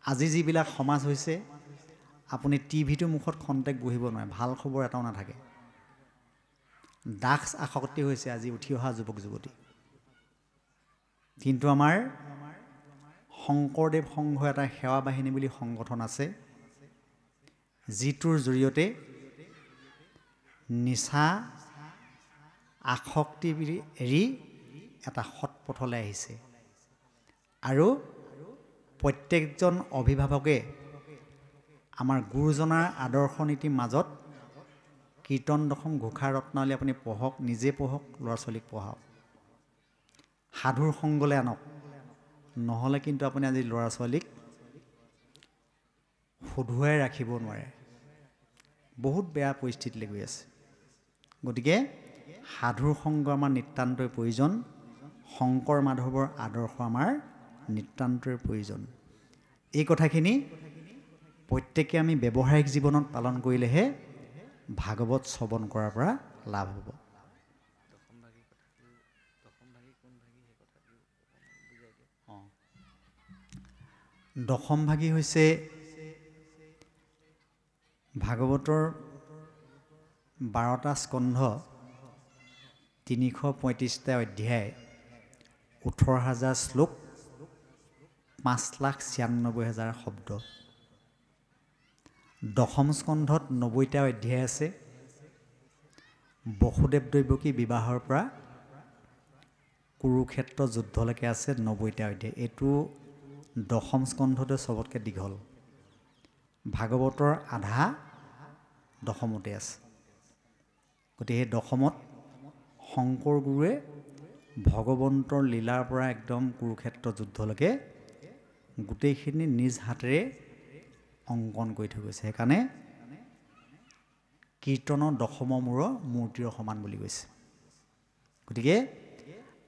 আজি যিবিলাক সমাজ হৈছে আপুনি টিভিটোৰ মুখত খন্তেক বহিব নোৱাৰে, ভাল খবৰ এটাও নাথাকে। ড্ৰাগছ আসক্তি হৈছে আজি উঠি অহা যুৱক যুৱতী। কিন্তু আমাৰ শংকৰদেৱ সংঘ এটা সেৱা বাহিনী বুলি সংগঠন আছে, যিটোৰ জৰিয়তে নিচা আসক্তি এৰি এটা সৎ পথলৈ আহিছে। আৰু প্ৰত্যেকজন অভিভাৱকে আমাৰ গুৰুজনাৰ আদৰ্শ নীতিৰ মাজত কীৰ্তন দশম ঘোষা ৰত্নাৱলী আপুনি পঢ়ক, নিজে পঢ়ক, ল'ৰা ছোৱালীক পঢ়াওক, সাধুৰ সংগলৈ আনক। নহ'লে কিন্তু আপুনি আজি ল'ৰা ছোৱালীক শুধুৱাই ৰাখিব নোৱাৰে। বহুত বেয়া পৰিস্থিতিলৈ গৈ আছে। গতিকে সাধুৰ সংগ আমাৰ নিতান্তই প্ৰয়োজন, শংকৰ মাধৱৰ আদৰ্শ আমাৰ নিতান্তই প্ৰয়োজন। এই কথাখিনি প্ৰত্যেকে আমি ব্যৱহাৰিক জীৱনত পালন কৰিলেহে ভাগৱত শ্ৰৱণ কৰাৰ পৰা লাভ হ'ব। দশমভাগী হৈছে ভাগৱতৰ 12টা স্কন্ধ, 335টা অধ্যায়, 18,000 শ্লোক, 5,96,000 শব্দ। দশম স্কন্ধত 90টা অধ্যায় আছে। বসুদেৱ দৈৱকী বিবাহৰ পৰা কুৰুক্ষেত্ৰ যুদ্ধলৈকে আছে 90টা অধ্যায়। এইটো দশম স্কন্ধতে চবতকৈ দীঘল। ভাগৱতৰ আধা দশমতে আছে। গতিকে সেই দশমত শংকৰ গুৰুৱে ভগৱন্তৰ লীলাৰ পৰা একদম কুৰুক্ষেত্ৰ যুদ্ধলৈকে গোটেইখিনি নিজ হাতেৰে অংকন কৰি থৈ গৈছে। সেইকাৰণে কীৰ্তনৰ দশম মূৰৰ মূৰ্তিৰ সমান বুলি কৈছে। গতিকে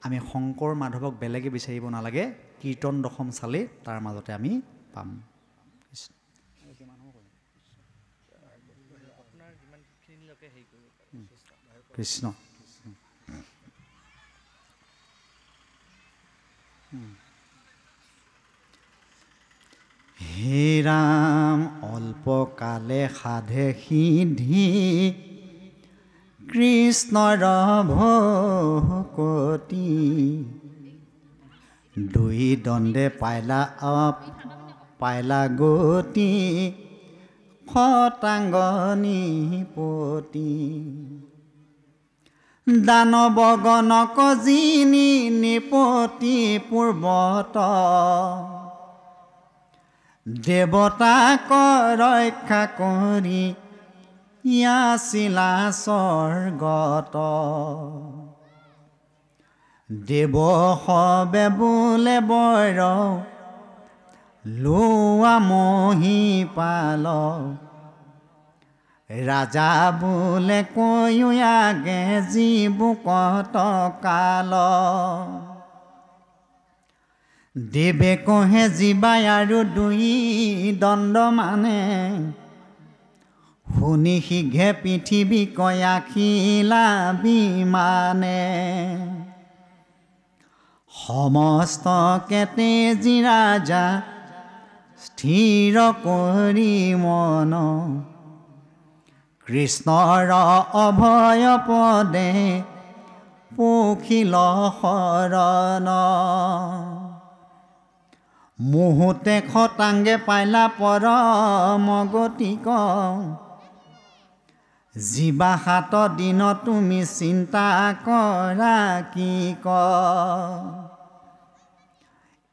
আমি শংকৰ মাধৱক বেলেগে বিচাৰিব নালাগে, কীৰ্তন দশম চালেই তাৰ মাজতে আমি পাম। কৃষ্ণ হে ৰাম অল্পকালে সাধে সিদ্ধি, কৃষ্ণৰ ভকতি, দুই দণ্ডে পাইলা গতি, খটাংগ নিপতি, দানৱ গণক যিনি নিপতি পূৰ্বত, দেৱতাক ৰক্ষা কৰি ইয়াছিলা স্বৰ্গত, দেৱ সবে বোলে বৰ লোৱা মহিপাল, ৰাজা বোলে কৈও আগে জীবুকত কাল, দেৱে কহে জীৱাই আৰু দুই দণ্ড মানে, শুনি শীঘ্ৰে পৃথিৱী কয়াখিলা বিমানে, সমস্ত কেতেজী ৰাজা স্থিৰ কৰি মন, কৃষ্ণৰ অভয় পদে পখিল শৰণ, মুহূৰ্তে খটাংগে পাইলা পৰম গতিক, জীৱা 7 দিন তুমি চিন্তা কৰা কি ক,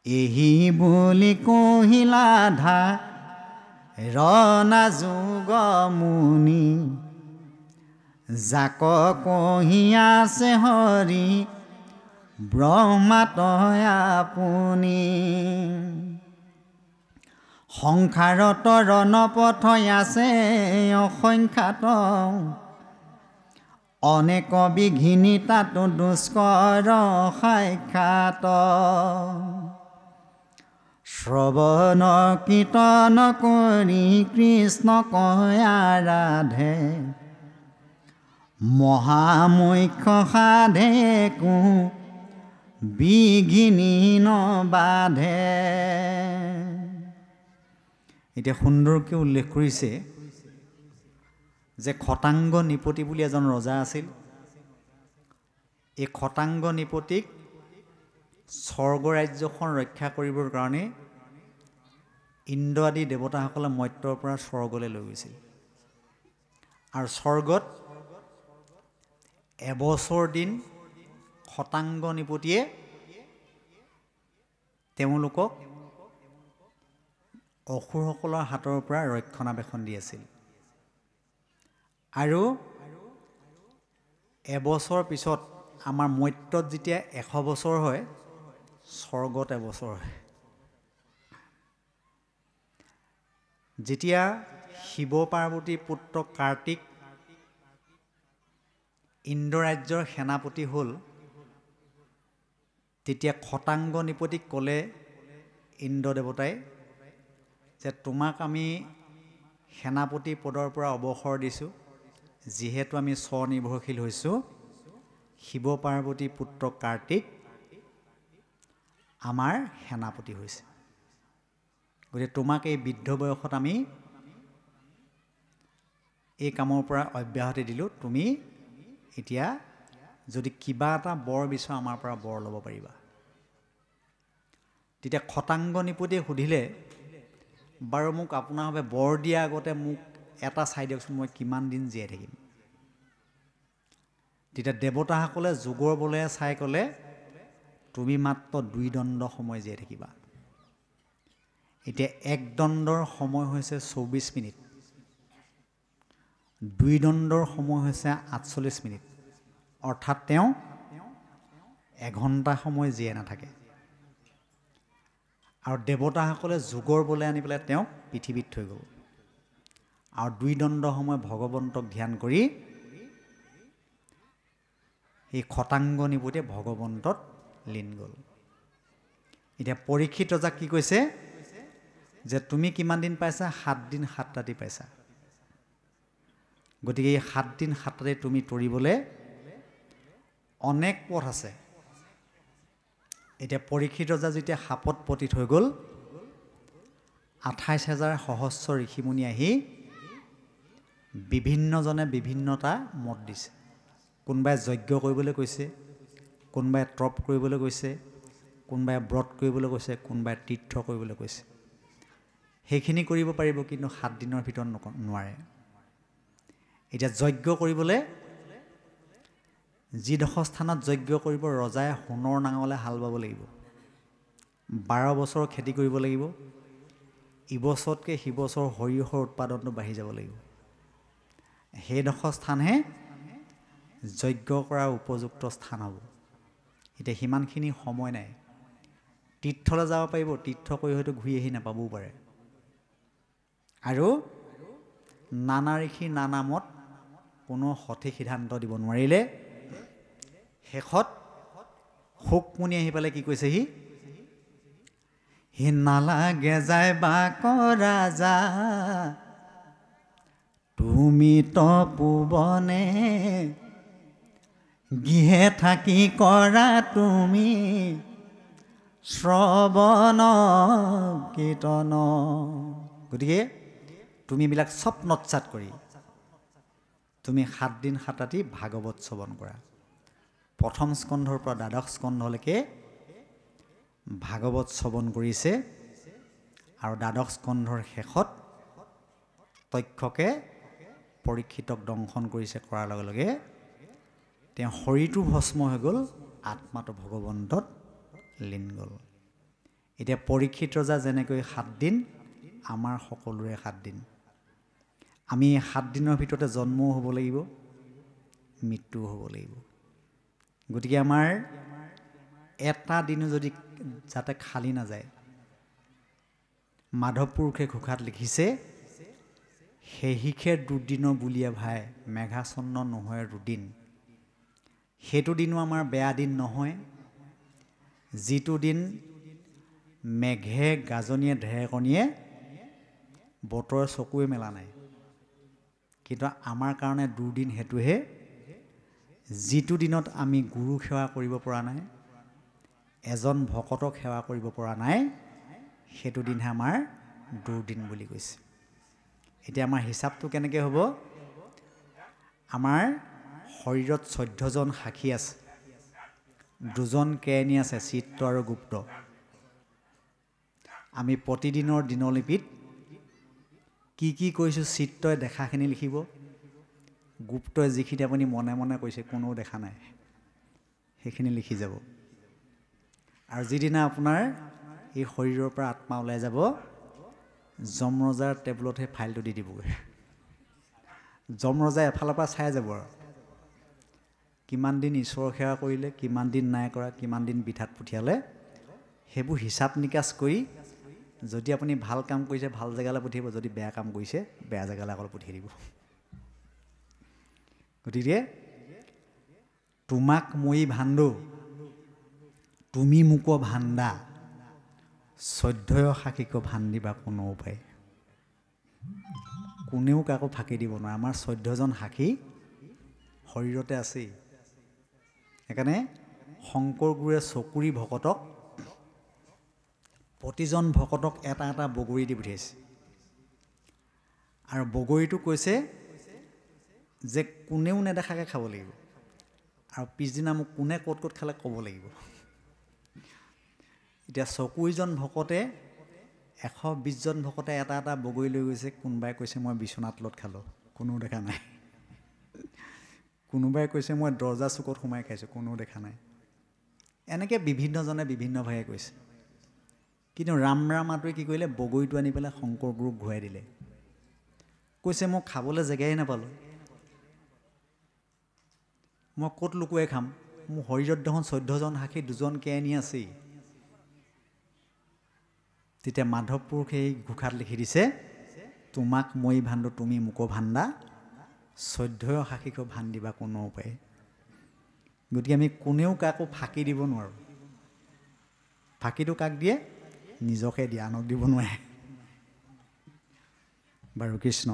এহি বুলি কহিলা ধা ৰণা যোগ মুনি, যাক কহি আছে হৰি ব্ৰহ্মাতয় আপুনি, সংসাৰত ৰণপথ আছে অসংখ্যাত, অনেক বিঘিনি তাতো দুষ্কৰ সাক্ষাৎ, শ্ৰৱণ কীৰ্তন কৰি কৃষ্ণ কয়া ৰাধে, মহামুখ্য সাধে কো বিঘিনি নবাধে, এতিয়া সুন্দৰকৈ উল্লেখ কৰিছে যে খটাংগ নিপতি বুলি এজন ৰজা আছিল। এই খটাংগ নিপতিক স্বৰ্গ ৰাজ্যখন ৰক্ষা কৰিবৰ কাৰণে ইন্দ্ৰ আদি দেৱতাসকলে মৰ্ত্যৰ পৰা স্বৰ্গলৈ লৈ গৈছিল। আৰু স্বৰ্গত এবছৰ দিন খটাংগ নিপতিয়ে তেওঁলোকক অসুৰসকলৰ হাতৰ পৰা ৰক্ষণাবেক্ষণ দি আছিল। আৰু এবছৰ পিছত আমাৰ মৰ্ত্যত যেতিয়া 100 বছৰ হয়, স্বৰ্গত এবছৰ হয়। যেতিয়া শিৱ পাৰ্বতীৰ পুত্ৰ কাৰ্তিক ইন্দ্ৰ ৰাজ্যৰ সেনাপতি হ'ল, তেতিয়া খটাংগ নিপতিক ক'লে ইন্দ্ৰ দেৱতাই যে তোমাক আমি সেনাপতি পদৰ পৰা অৱসৰ দিছোঁ, যিহেতু আমি স্বনিৰ্ভৰশীল হৈছোঁ। শিৱ পাৰ্বতী পুত্ৰ কাৰ্তিক আমাৰ সেনাপতি হৈছে। গতিকে তোমাক এই বৃদ্ধ বয়সত আমি এই কামৰ পৰা অব্যাহতি দিলোঁ। তুমি এতিয়া যদি কিবা এটা বৰ বিচৰা আমাৰ পৰা বৰ ল'ব পাৰিবা। তেতিয়া খটাংগ নিপতিয়ে সুধিলে, বাৰু মোক আপোনাৰ বাবে বৰ দিয়া আগতে মোক এটা চাই দিয়কচোন, মই কিমান দিন জীয়াই থাকিম। তেতিয়া দেৱতাসকলে যোগৰ বলে চাই ক'লে, তুমি মাত্ৰ 2 দণ্ড সময় জীয়াই থাকিবা। এতিয়া 1 দণ্ডৰ সময় হৈছে 24 মিনিট, 2 দণ্ডৰ সময় হৈছে 48 মিনিট, অৰ্থাৎ তেওঁ 1 ঘণ্টা সময় জীয়াই নাথাকে। আৰু দেৱতাসকলে যোগৰ বলে আনি পেলাই তেওঁক পৃথিৱীত থৈ গ'ল। আৰু 2 দণ্ড সময় ভগৱন্তক ধ্যান কৰি এই খটাংগ নিপতিয়ে ভগৱন্তত লীন গ'ল। এতিয়া পৰীক্ষিত ৰজাক কি কৈছে যে তুমি কিমান দিন পাইছা? 7 দিন 7 ৰাতি পাইছা। গতিকে এই 7 দিন 7 ৰাতি তুমি তৰিবলৈ অনেক পথ আছে। এতিয়া পৰীক্ষিত ৰজা যেতিয়া সাপত পতিত হৈ গ'ল, 28,000 সহস্ৰ ঋষিমুনি আহি বিভিন্নজনে বিভিন্নটা মত দিছে। কোনোবাই যজ্ঞ কৰিবলৈ কৈছে, কোনোবাই তপ কৰিবলৈ কৈছে, কোনোবাই ব্ৰত কৰিবলৈ কৈছে, কোনোবাই তীৰ্থ কৰিবলৈ কৈছে। সেইখিনি কৰিব পাৰিব, কিন্তু 7 দিনৰ ভিতৰত নোৱাৰে। এতিয়া যজ্ঞ কৰিবলৈ যিডোখৰ স্থানত যজ্ঞ কৰিব, ৰজাই সোণৰ নাঙলে হাল বাব লাগিব, 12 বছৰ খেতি কৰিব লাগিব, ইবছৰতকৈ সিবছৰ সৰিয়হৰ উৎপাদনটো বাঢ়ি যাব লাগিব। সেইডোখৰ স্থানহে যজ্ঞ কৰাৰ উপযুক্ত স্থান হ'ব। এতিয়া সিমানখিনি সময় নাই। তীৰ্থলৈ যাব পাৰিব, তীৰ্থ কৰি হয়তো ঘূৰি আহি নাপাবও পাৰে। আৰু নানা ঋষি নানা মত, কোনো সঠিক সিদ্ধান্ত দিব নোৱাৰিলে শেষত শুকমুনি আহি পেলাই কি কৈছেহি? হি নালাগে যায় বাক ৰাজা, তুমি তপোবনে, গৃহে থাকি কৰা তুমি শ্ৰৱণ কীৰ্তন। গতিকে তুমি এইবিলাক চব নৎসাত কৰি তুমি 7 দিন 7 ৰাতি ভাগৱত শ্ৰৱণ কৰা। 1ম স্কন্ধৰ পৰা 12শ স্কন্ধলৈকে ভাগৱত শ্ৰৱণ কৰিছে। আৰু 12শ স্কন্ধৰ শেষত তক্ষকে পৰীক্ষিতক দংশন কৰিছে। কৰাৰ লগে লগে তেওঁ শৰীৰটো ভস্ম হৈ গ'ল, আত্মাটো ভগৱন্তত লীন গ'ল। এতিয়া পৰীক্ষিত ৰজা যেনেকৈ 7 দিন, আমাৰ সকলোৰে 7 দিন। আমি 7 দিনৰ ভিতৰতে জন্মও হ'ব লাগিব, মৃত্যুও হ'ব লাগিব। গতিকে আমাৰ এটা দিনো যদি যাতে খালী নাযায়। মাধৱ পুৰুষে ঘোষাত লিখিছে, সেহিখে দুদিনৰ বুলিয়ে ভাই, মেঘাচন্ন নহয় দুদিন। সেইটো দিনো আমাৰ বেয়া দিন নহয়, যিটো দিন মেঘে গাজনিয়ে ঢেৰেকণিয়ে বতৰৰ চকুৱে মেলা নাই। কিন্তু আমাৰ কাৰণে দুদিন সেইটোহে, যিটো দিনত আমি গুৰু সেৱা কৰিব পৰা নাই, এজন ভকতক সেৱা কৰিব পৰা নাই, সেইটো দিনহে আমাৰ দুৰ্দিন বুলি কৈছে। এতিয়া আমাৰ হিচাপটো কেনেকৈ হ'ব? আমাৰ শৰীৰত 14জন সাক্ষী আছে, 2জন কেৰাণী আছে, চিত্ৰ আৰু গুপ্ত। আমি প্ৰতিদিনৰ দিনলিপিত কি কি কৈছোঁ চিত্ৰই দেখাখিনি লিখিব, গুপ্তই যিখিনি আপুনি মনে মনে কৈছে কোনেও দেখা নাই সেইখিনি লিখি যাব। আৰু যিদিনা আপোনাৰ এই শৰীৰৰ পৰা আত্মা ওলাই যাব, যমৰজাৰ টেবুলত সেই ফাইলটো দি দিবগৈ। যমৰজাই এফালৰ পৰা চাই যাব আৰু কিমান দিন ঈশ্বৰৰ সেৱা কৰিলে, কিমান দিন নাই কৰা, কিমান দিন বিঠাত পঠিয়ালে, সেইবোৰ হিচাপ নিকাচ কৰি যদি আপুনি ভাল কাম কৰিছে ভাল জেগালৈ পঠিয়াব, যদি বেয়া কাম কৰিছে বেয়া জেগালৈ আকৌ পঠিয়াই দিব। গতিকে তোমাক মই ভাণ্ডো, তুমি মোক ভাণ্ডা, 14 সাক্ষীক ভাণ্ডিবা কোনো উপায়। কোনেও কাকো ফাঁকি দিব নোৱাৰে। আমাৰ 14জন সাক্ষী শৰীৰতে আছেই। সেইকাৰণে শংকৰ গুৰুৱে চকুৰি ভকতক, প্ৰতিজন ভকতক এটা এটা বগৰী দি পঠিয়াইছে। আৰু বগৰীটো কৈছে যে কোনেও নেদেখাকৈ খাব লাগিব, আৰু পিছদিনা মোক কোনে ক'ত ক'ত খালে ক'ব লাগিব। এতিয়া 24জন ভকতে 120জন ভকতে এটা এটা বগৰী লৈ গৈছে। কোনোবাই কৈছে মই বিচনাত তলত খালোঁ, কোনেও দেখা নাই। কোনোবাই কৈছে মই দৰ্জা চুকত সোমাই খাইছোঁ, কোনেও দেখা নাই। এনেকৈ বিভিন্নজনে বিভিন্নভাৱে কৈছে। কিন্তু ৰামৰামাটোৱে কি কৰিলে, বগৰীটো আনি পেলাই শংকৰ গুৰুক ঘূৰাই দিলে। কৈছে মই খাবলৈ জেগাই নাপালোঁ, মই ক'ত লুকুৱাই খাম, মোৰ শৰীৰত দেখোন 14জন সাক্ষী 2জন কেৰাণী আছেই। তেতিয়া মাধৱ পুৰুষে এই ঘোষাত লিখি দিছে, তোমাক মই ভাণ্ডো, তুমি মোক ভাণ্ডা, 14 সাক্ষীক ভাণ্ডিবা কোনো উপায়। গতিকে আমি কোনেও কাকো ফাঁকি দিব নোৱাৰোঁ। ফাঁকিটো কাক দিয়ে? নিজকে দিয়ে, আনক দিব নোৱাৰে। বাৰু কৃষ্ণ।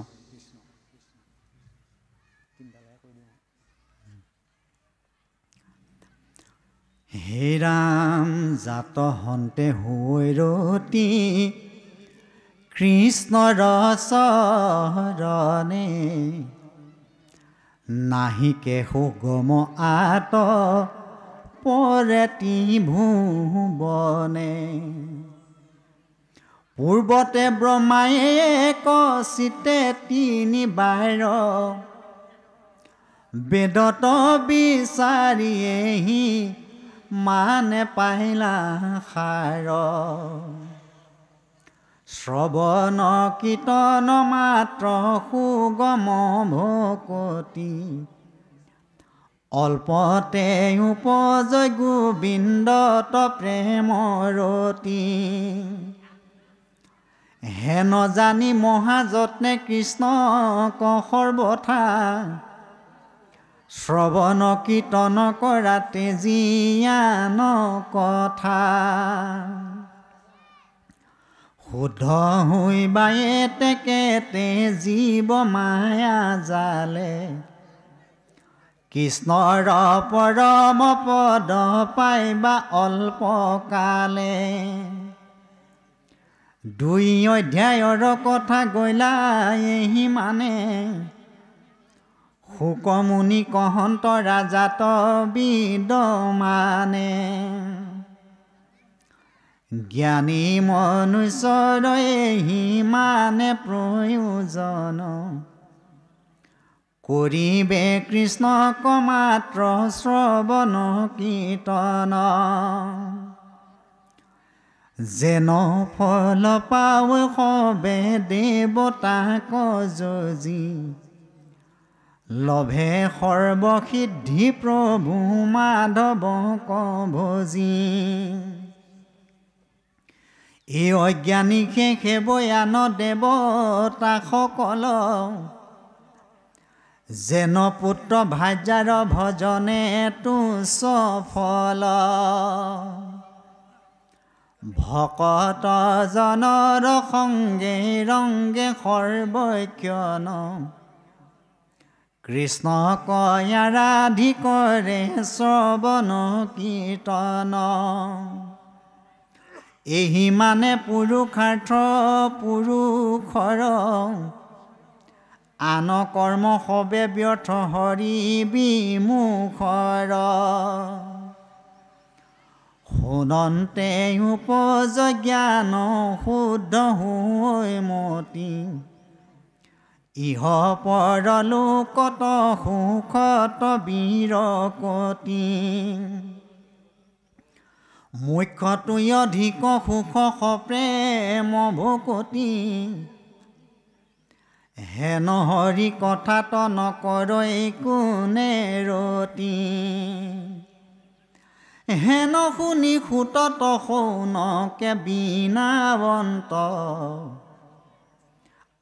হে ৰাম জাত হন্তে হৈৰতি, কৃষ্ণৰ চৰণে, নাহিকে সুগম আত পৰেতি ভুৱনে। পূৰ্বতে ব্ৰহ্মায়ে কচিতে 3 বাৰ, বেদত বিচাৰিয়েহি মানে পাইলা সাৰ। শ্ৰৱণ কীৰ্তন মাত্ৰ সুগম ভকতি, অল্পতে উপজয় গোবিন্দত প্ৰেমৰতি। হেন জানি মহাযত্নে কৃষ্ণক সৰ্বথা, শ্ৰৱণ কীৰ্তন কৰাতে জীয়ান কথা। শুদ্ধ হৈ বায়ে তেকেতে জীৱ মায়া জালে, কৃষ্ণৰ পৰম পদ পাইবা অল্পকালে। 2 অধ্যায়ৰ কথা গৈলা এহি মানে, শুকমুনি কহন্ত ৰাজাত বিদ্যমানে। জ্ঞানী মনুষ্যৰ এহি মানে প্ৰয়োজন, কৰিবে কৃষ্ণক মাত্ৰ শ্ৰৱণ কীৰ্তন। যেন ফল পাৱ সবে দেৱতাক যজি, লভে সৰ্বসিদ্ধি প্ৰভু মাধৱক ভজি। এই অজ্ঞানীকে সেৱয়ান দেৱতাসকল, যেন পুত্ৰ ভাৰ্যাৰ ভজনে তুচ্ছ ফল। ভকত জনৰ সংগে ৰংগে সৰ্বক্ষণ, কৃষ্ণক আৰাধি কৰে শ্ৰৱণ কীৰ্তন। এহি মানে পুৰুষাৰ্থ পুৰুষৰ আন কৰ্ম সবে ব্যৰ্থ হৰি বিমুখৰ শুনন্তে উপজ্ঞান শুদ্ধ হৈ মতি ইহ পৰলোকত সুখত বিৰকতি মুখ্যটোই অধিক সুখ প্ৰেম ভকতি হেন হৰি কথাত নকৰ কোনে ৰতি হেন শুনি সুতত শৌনকে বিনাবন্ত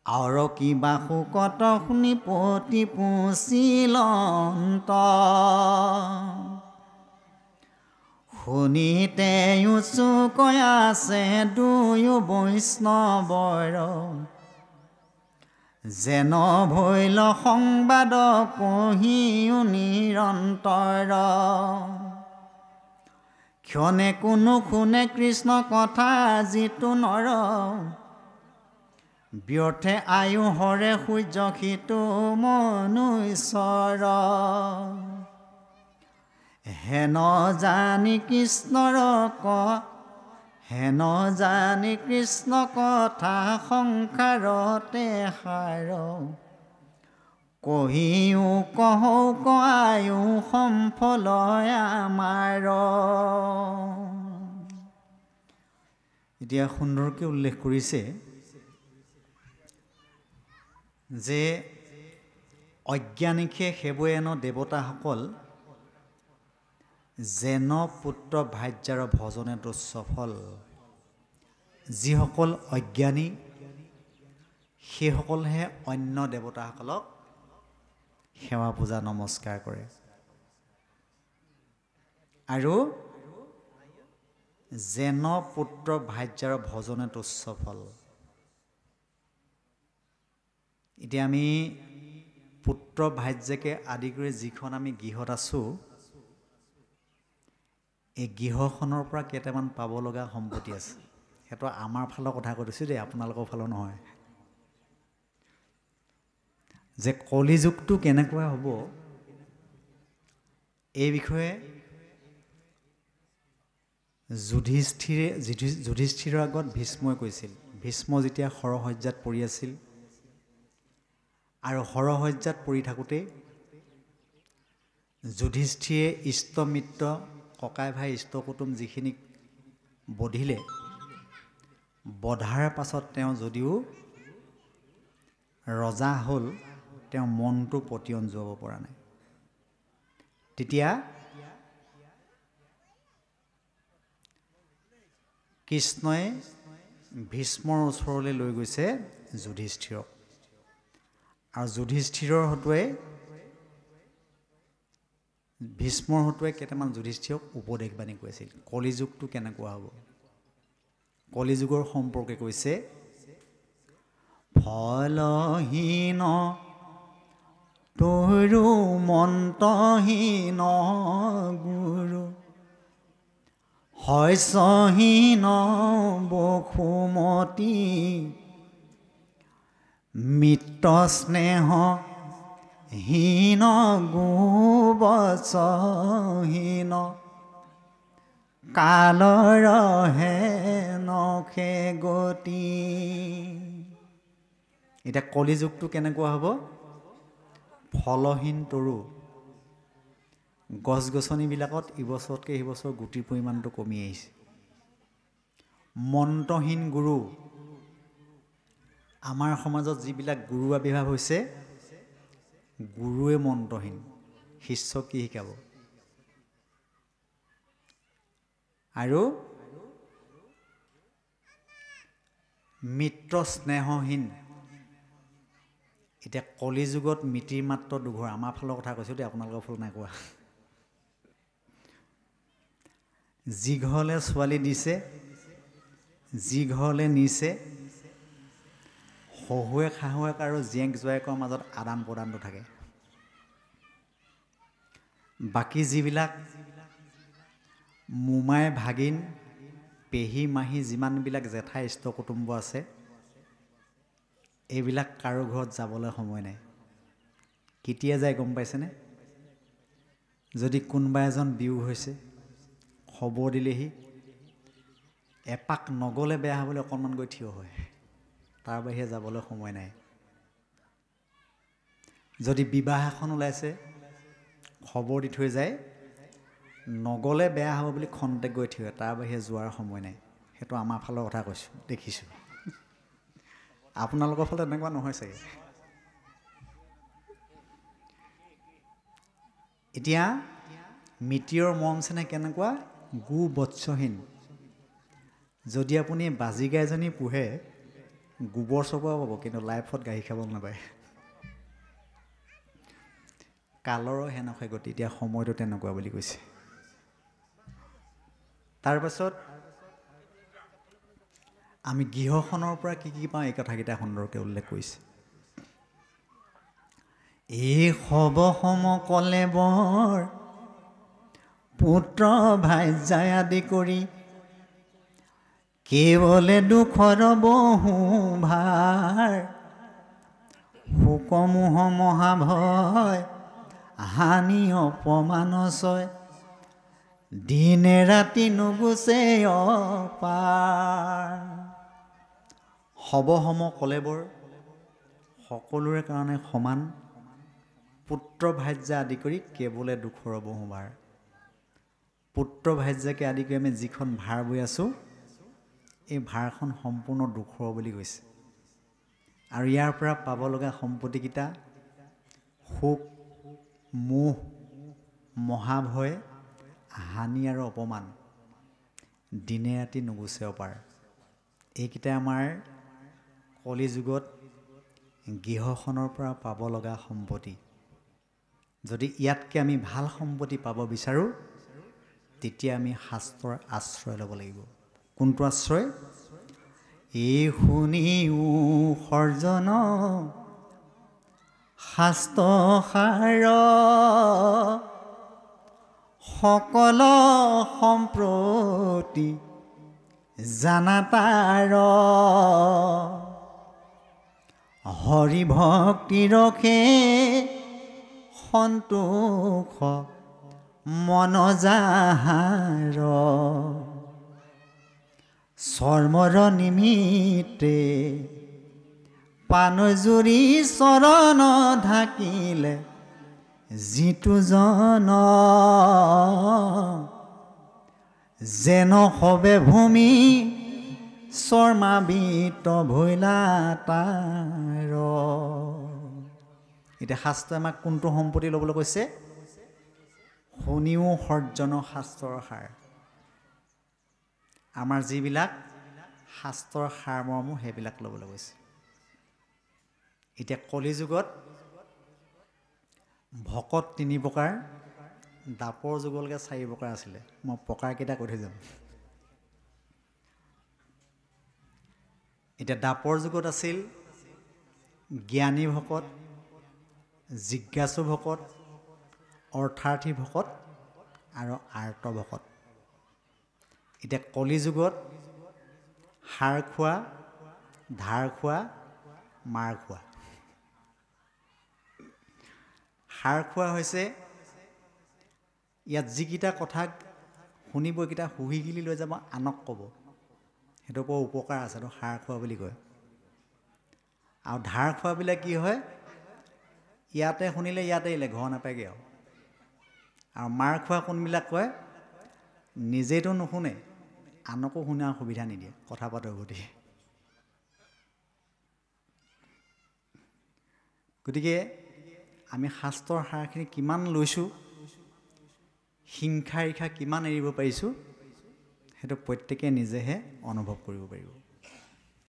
আৰু কিবা শোকত শুনি পতি পুচিলন্ত শুনিতে চুকৈ আছে দুয়ো বৈষ্ণৱৰ যেন ভৈল সংবাদ কহিও নিৰন্তৰ ক্ষণে কোনো শুনে কৃষ্ণ কথা যিটো নৰ ব্যৰ্থে আয়ু হৰে সূৰ্য সিটো মনুষ্যৰ হেন জানি কৃষ্ণৰ হেন জানি কৃষ্ণ কথা সংসাৰতে সাৰ কহিও কহৌ কয়ো সম্ফল আমাৰ এতিয়া সুন্দৰকৈ উল্লেখ কৰিছে যে অজ্ঞানিকে সেৱয়েন দেৱতাসকল যেন পুত্ৰ ভাৰ্যাৰ ভজনে তুচ্ছ ফল যিসকল অজ্ঞানী সেইসকলহে অন্য দেৱতাসকলক সেৱা পূজা নমস্কাৰ কৰে আৰু যেন পুত্ৰ ভাৰ্যাৰ ভজনে তুচ্ছ ফল এতিয়া আমি পুত্ৰ ভাৰ্যাকে আদি কৰি যিখন আমি গৃহত আছোঁ এই গৃহখনৰ পৰা কেইটামান পাব লগা সম্পত্তি আছে সেইটো আমাৰ ফালৰ কথা কৈ দিছোঁ দেই আপোনালোকৰ ফালৰ নহয় যে কলিযুগটো কেনেকুৱা হ'ব এই বিষয়ে যুধিষ্ঠিৰৰ আগত ভীষ্মই কৈছিল ভীষ্ম যেতিয়া সৰহসজ্জাত পৰি আছিল আৰু সৰহসজ্জাত পৰি থাকোঁতে যুধিষ্ঠিৰে ইষ্টমিত্ৰ ককাই ভাই ইষ্টকুটুম যিখিনিক বধিলে বধাৰ পাছত তেওঁ যদিও ৰজা হ'ল তেওঁ মনটো পতিয়ন যোৱাব পৰা নাই তেতিয়া কৃষ্ণই ভীষ্মৰ ওচৰলৈ লৈ গৈছে যুধিষ্ঠিৰক আৰু যুধিষ্ঠিৰৰ হতুৱাই ভীষ্মৰ হতুৱাই কেইটামান যুধিষ্ঠিৰক উপদেশ বাণী কৈছিল কলিযুগটো কেনেকুৱা হ'ব কলিযুগৰ সম্পৰ্কে কৈছে ফলহীন তৰু মন্তহীন গুৰু শস্যহীন বসুমতী মিত্ৰ স্নেহ হীন গোবচহীন কালৰ হে নখে গতি এতিয়া কলিযুগটো কেনেকুৱা হ'ব ফলহীন তৰু গছ গছনিবিলাকত ইবছৰতকৈ সিবছৰ গুটিৰ পৰিমাণটো কমি আহিছে মন্ত্ৰহীন গুৰু আমাৰ সমাজত যিবিলাক গুৰু আবিৰ্ভাৱ হৈছে গুৰুৱে মন্ত্ৰহীন শিষ্যক কি শিকাব আৰু মিত্ৰ স্নেহহীন এতিয়া কলিযুগত মিতিৰ মাত্ৰ দুঘৰ আমাৰ ফালৰ কথা কৈছোঁ দেই আপোনালোকৰ ফাল নাই কোৱা যি ঘৰলৈ ছোৱালী দিছে যি ঘৰলৈ নিছে শহুৱেক শাহুৱেক আৰু জীয়েক জোৱায়েকৰ মাজত আদান প্ৰদানটো থাকে বাকী যিবিলাক মোমাই ভাগিন পেহী মাহী যিমানবিলাক জেঠাই ইষ্ট কুটুম্ব আছে এইবিলাক কাৰো ঘৰত যাবলৈ সময় নাই। কেতিয়া যায় গম পাইছেনে? যদি কোনোবা এজন বিয়োগ হৈছে খবৰ দিলেহি এপাক নগ'লে বেয়া হ'বলৈ অকণমান গৈ থিয় হয়, তাৰ বাহিৰে যাবলৈ সময় নাই। যদি বিবাহ এখন ওলাইছে খবৰ দি থৈ যায়, নগ'লে বেয়া হ'ব বুলি খন্তেক গৈ থিয় হয়, তাৰ বাহিৰে যোৱাৰ সময় নাই। সেইটো আমাৰ ফালৰ কথা কৈছোঁ, দেখিছোঁ। আপোনালোকৰ ফালে তেনেকুৱা নহয় চাগে। এতিয়া মিতিৰৰ মৰম চেনেহ কেনেকুৱা? গো বৎসহীন। যদি আপুনি বাজিগাই এজনী পোহে গোবৰ চোবৰ পাব, কিন্তু লাইফত গাখীৰ খাব নাপায়। কালৰো সেনেকুৱা গতি, এতিয়া সময়টো তেনেকুৱা বুলি কৈছে। তাৰপাছত আমি গৃহখনৰ পৰা কি কি পাওঁ এই কথাকেইটা সুন্দৰকৈ উল্লেখ কৰিছে। এই সব সম কলে বৰ পুত্ৰ ভাৰ্যাই আদি কৰি কেৱলে দুখৰ বহু ভাৰ শোকমোহ মহাভয় হানি অপমান ছয় দিনে ৰাতি নুগুচে অপাৰ। সবসম কলেবৰ সকলোৰে কাৰণে সমান, পুত্ৰ ভাৰ্যা আদি কৰি কেৱলে দুখৰ বহু ভাৰ। পুত্ৰ ভাৰ্যাকে আদি কৰি আমি যিখন ভাৰ বৈ আছোঁ এই ভাৰখন সম্পূৰ্ণ দুখৰ বুলি কৈছে। আৰু ইয়াৰ পৰা পাব লগা সম্পত্তিকেইটা শোক মোহ মহাভয় হানি আৰু অপমান দিনে ৰাতি নুগুচে অপাৰ। এইকেইটা আমাৰ কলি যুগত গৃহখনৰ পৰা পাব লগা সম্পত্তি। যদি ইয়াতকৈ আমি ভাল সম্পত্তি পাব বিচাৰোঁ তেতিয়া আমি শাস্ত্ৰৰ আশ্ৰয় ল'ব লাগিব। কোনটো আশ্ৰয়? এই শুনিও সৰ্জন শাস্ত্ৰ সাৰ সকল সম্প্ৰতি জানা তাৰ হৰি ভক্তি ৰখে সন্তোষ মন যাহাৰ চৰ্মৰ নিমিত্তে পানজুৰি চৰণ ঢাকিলে যিটো জন যেন সবে ভূমি শৰ্মাবৃত ভৈলা তাৰ। এতিয়া শাস্ত্ৰই আমাক কোনটো সম্পত্তি ল'বলৈ কৈছে? শুনিও সৰ্জন শাস্ত্ৰৰ সাৰ। আমাৰ যিবিলাক শাস্ত্ৰৰ সাৰমৰ্ম সেইবিলাক ল'বলৈ কৈছে। এতিয়া কলিযুগত ভকত 3 প্ৰকাৰ, দাপৰ যুগলৈকে 4 প্ৰকাৰ আছিলে। মই প্ৰকাৰকেইটা কৈ থৈ যাম। এতিয়া দাপৰ যুগত আছিল জ্ঞানী ভকত, জিজ্ঞাসু ভকত, অৰ্থাৰ্থী ভকত আৰু আৰ্ত ভকত। এতিয়া কলি যুগত সাৰ খোৱা, ধাৰ খোৱা, মাৰ খোৱা। সাৰ খোৱা হৈছে ইয়াত যিকেইটা কথা শুনিব এইকেইটা শুহি গিলি লৈ যাব আনক ক'ব, সেইটো বৰ উপকাৰ আছে, সেইটো সাৰ খোৱা বুলি কয়। আৰু ধাৰ খোৱাবিলাক কি হয়? ইয়াতে শুনিলে ইয়াতে এৰিলে, ঘৰ নাপায়গৈ আৰু মাৰ খোৱা কোনবিলাক কয়? নিজেতো নুশুনে, আনকো শুনাৰ সুবিধা নিদিয়ে, কথা পাতৰ গতি। গতিকে আমি শাস্ত্ৰৰ সাৰখিনি কিমান লৈছোঁ, হিংসা ৰিখা কিমান এৰিব পাৰিছোঁ, সেইটো প্ৰত্যেকে নিজেহে অনুভৱ কৰিব পাৰিব।